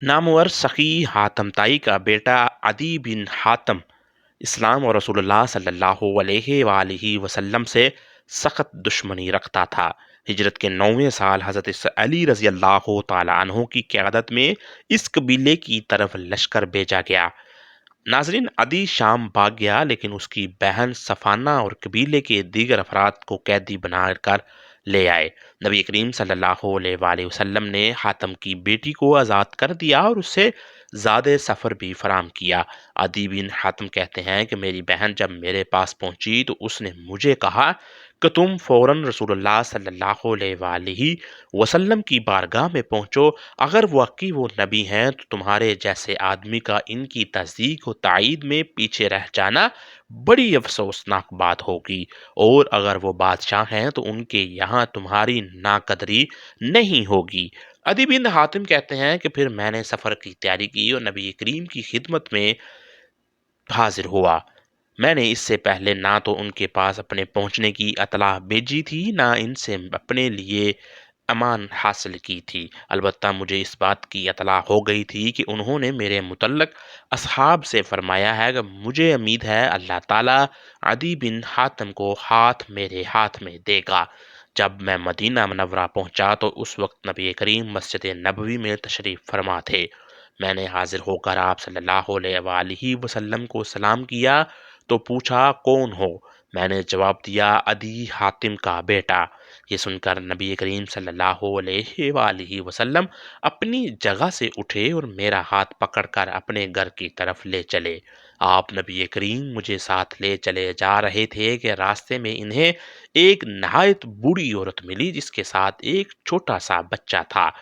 नामवर सखी हातम ताई का बेटा अदी बिन हातम इस्लाम और रसूलुल्लाह सल्लल्लाहु अलैहि वसल्लम से सख्त दुश्मनी रखता था। हिजरत के 9वें साल हज़रत अली रज़ी अल्लाह तआला अन्हो की क़यादत में इस कबीले की तरफ लश्कर भेजा गया। नाजरीन, अदी शाम भाग गया, लेकिन उसकी बहन सफाना और कबीले के दीगर अफराद को कैदी बनाकर ले आए। नबी करीम सल्लल्लाहु अलैहि वसल्लम ने हातम की बेटी को आज़ाद कर दिया और उससे ज़्यादा सफ़र भी फराम किया। अदी बिन हातम कहते हैं कि मेरी बहन जब मेरे पास पहुंची तो उसने मुझे कहा कि तुम फौरन रसूलुल्लाह सल्लल्लाहु अलैहि वसल्लम की बारगाह में पहुंचो। अगर वाकई वो नबी हैं तो तुम्हारे जैसे आदमी का इनकी तस्दीक और तायीद में पीछे रह जाना बड़ी अफसोसनाक बात होगी, और अगर वो बादशाह हैं तो उनके यहाँ तुम्हारी नाकदरी नहीं होगी। अदी बिन हातिम कहते हैं कि फिर मैंने सफ़र की तैयारी की और नबी करीम की खिदमत में हाजिर हुआ। मैंने इससे पहले ना तो उनके पास अपने पहुंचने की अतला भेजी थी, ना इनसे अपने लिए अमान हासिल की थी। अलबत्ता मुझे इस बात की इतला हो गई थी कि उन्होंने मेरे मुतल्लक असहाब से फरमाया है कि मुझे उम्मीद है अल्लाह ताला अदी बिन हातिम को मेरे हाथ में देगा। जब मैं मदीना मनव्वरा पहुंचा तो उस वक्त नबी करीम मस्जिद नबवी में तशरीफ फरमा थे। मैंने हाजिर होकर आप सल्लल्लाहु अलैहि वसल्लम को सलाम किया तो पूछा, कौन हो? मैंने जवाब दिया, अदी हातिम का बेटा। ये सुनकर नबी करीम सल्लल्लाहु अलैहि वसल्लम अपनी जगह से उठे और मेरा हाथ पकड़कर अपने घर की तरफ ले चले। आप नबी करीम मुझे साथ ले चले जा रहे थे कि रास्ते में इन्हें एक नहायत बूढ़ी औरत मिली जिसके साथ एक छोटा सा बच्चा था।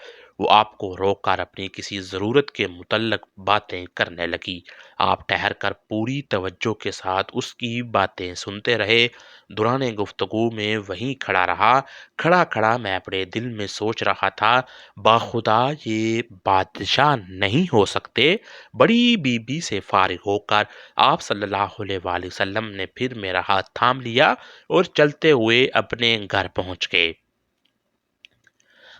वो आपको रोककर अपनी किसी ज़रूरत के मुतल्लक बातें करने लगी। आप ठहर कर पूरी तवज्जो के साथ उसकी बातें सुनते रहे। दौरान गुफ्तगू में वहीं खड़ा रहा। खड़ा खड़ा मैं अपने दिल में सोच रहा था, बाखुदा ये बादशाह नहीं हो सकते। बड़ी बीबी से फारिग होकर आप सल्लल्लाहु अलैहि वसल्लम ने फिर मेरा हाथ थाम लिया और चलते हुए अपने घर पहुंच गए।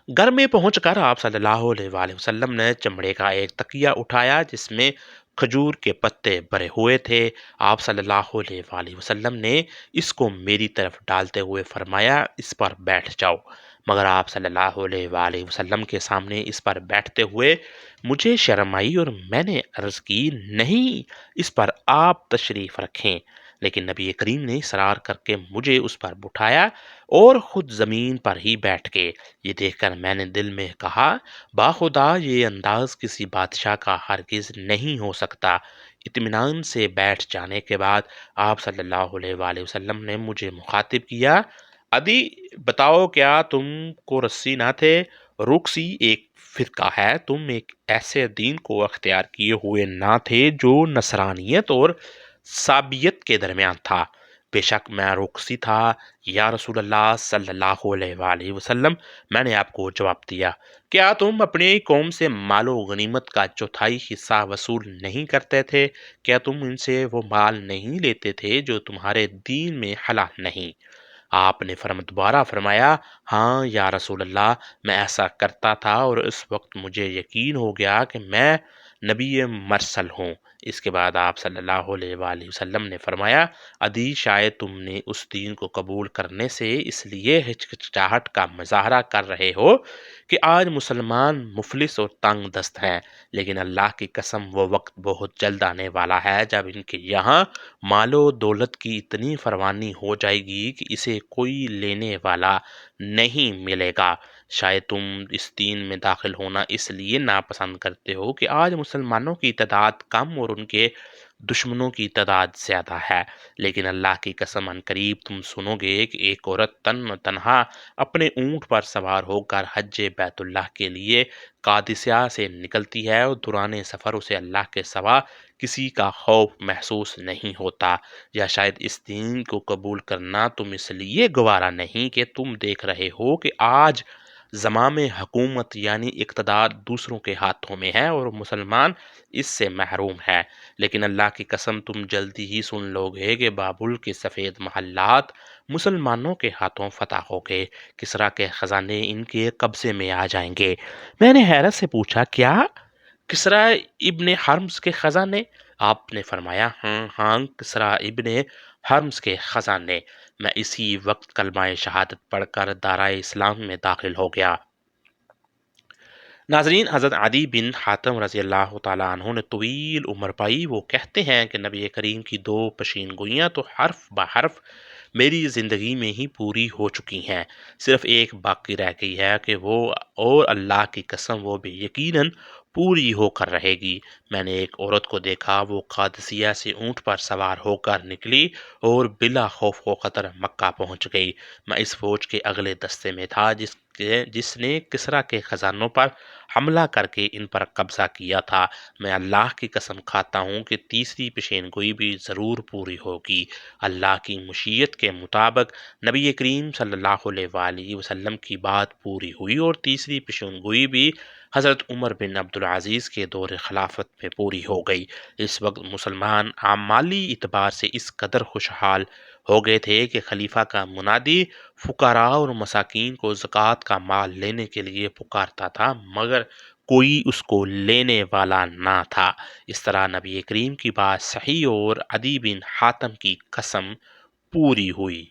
घर में पहुंचकर आप सल्लल्लाहु अलैहि वसल्लम ने चमड़े का एक तकिया उठाया जिसमें खजूर के पत्ते भरे हुए थे। आप सल्लल्लाहु अलैहि वसल्लम ने इसको मेरी तरफ डालते हुए फरमाया, इस पर बैठ जाओ। मगर आप सल्लल्लाहु अलैहि वसल्लम के सामने इस पर बैठते हुए मुझे शर्म आई और मैंने अर्ज की, नहीं, इस पर आप तशरीफ रखें। लेकिन नबी करीम ने इसरार करके मुझे उस पर बिठाया और खुद जमीन पर ही बैठ गए। ये देखकर मैंने दिल में कहा, बाखुदा ये अंदाज किसी बादशाह का हरगिज नहीं हो सकता। इत्मीनान से बैठ जाने के बाद आप सल्लल्लाहु अलैहि वसल्लम ने मुझे मुखातिब किया, अदी बताओ, क्या तुमको रस्सी ना थे? रुक्सी एक फिरका है, तुम एक ऐसे दीन को अख्तियार किए हुए ना थे जो नसरानियत और साबियत के दरमियान था। बेशक मैं रुक्सी था या रसूल अल्लाह सल्लल्लाहु अलैहि वसल्लम। मैंने आपको जवाब दिया, क्या तुम अपनी कौम से मालो गनीमत का चौथाई हिस्सा वसूल नहीं करते थे? क्या तुम इनसे वो माल नहीं लेते थे जो तुम्हारे दीन में हलाल नहीं? आपने दोबारा फरमाया, हाँ या रसूल अल्लाह, मैं ऐसा करता था और इस वक्त मुझे यकीन हो गया कि मैं नबी मरसल हूँ। इसके बाद आप सल्लल्लाहु अलैहि वसल्लम ने फरमाया, अदी शायद तुमने उस दीन को कबूल करने से इसलिए हिचकिचाहट का मुजाहरा कर रहे हो कि आज मुसलमान मुफलिस और तंग दस्त हैं, लेकिन अल्लाह की कसम वो वक्त बहुत जल्द आने वाला है जब इनके यहाँ मालो दौलत की इतनी फरवानी हो जाएगी कि इसे कोई लेने वाला नहीं मिलेगा। शायद तुम इस दीन में दाखिल होना इसलिए नापसंद करते हो कि आज मुसलमानों की तादाद कम और उनके दुश्मनों की तादाद ज़्यादा है, लेकिन अल्लाह की कसम अनकरीब तुम सुनोगे कि एक औरत तन्हा अपने ऊंट पर सवार होकर हज्जे बैतुल्लाह के लिए कादिसिया से निकलती है और दौरान सफ़र उसे अल्लाह के सिवा किसी का खौफ महसूस नहीं होता। या शायद इस दीन को कबूल करना तुम इसलिए गवारा नहीं कि तुम देख रहे हो कि आज ज़माम हकूमत यानी इक़्तिदार दूसरों के हाथों में है और मुसलमान इससे महरूम है। लेकिन अल्लाह की कसम तुम जल्दी ही सुन लोगे कि बाबुल के सफ़ेद महल्लात मुसलमानों के हाथों फतह हो गए, किसरा के ख़जाने इनके कब्ज़े में आ जाएंगे। मैंने हैरत से पूछा, क्या? کسرا ابن حرمز کے خزانے؟ آپ نے فرمایا ہاں ہاں، کسرا ابن حرمز کے خزانے۔ میں اسی وقت کلمہ شہادت پڑھ کر دارائے اسلام میں داخل ہو گیا۔ ناظرین، حضرت عدی بن حاتم رضی اللہ تعالیٰ عنہ نے طویل عمر پائی۔ وہ کہتے ہیں کہ نبی کریم کی 2 پیشین گوئیاں تو حرف بحرف میری زندگی میں ہی پوری ہو چکی ہیں، صرف ایک باقی رہ گئی ہے کہ وہ، اور اللہ کی قسم وہ بھی یقیناً پوری ہو کر رہے گی۔ میں نے ایک عورت کو دیکھا، وہ قادسیہ سے اونٹ پر سوار ہو کر نکلی اور بلا خوف و خطر مکہ پہنچ گئی۔ میں اس فوج کے اگلے دستے میں تھا جس نے کسرا کے خزانوں پر حملہ کر کے ان پر قبضہ کیا تھا۔ میں اللہ کی قسم کھاتا ہوں کہ تیسری پیشین گوئی بھی ضرور پوری ہوگی۔ اللہ کی مشیت کے مطابق نبی کریم صلی اللہ علیہ وآلہ وسلم کی بات پوری ہوئی اور تیسری پیشین گوئی بھی حضرت عمر بن عبدالعزیز کے دور خلافت میں پوری ہو گئی۔ اس وقت مسلمان مالی اعتبار سے اس قدر خوشحال ہو گئے تھے کہ خلیفہ کا منادی فقراء اور مساکین کو زکوٰۃ کا مال لینے کے لیے پکارتا تھا، مگر کوئی اس کو لینے والا نہ تھا۔ اس طرح نبی کریم کی بات صحیح اور عدی بن حاتم کی قسم پوری ہوئی۔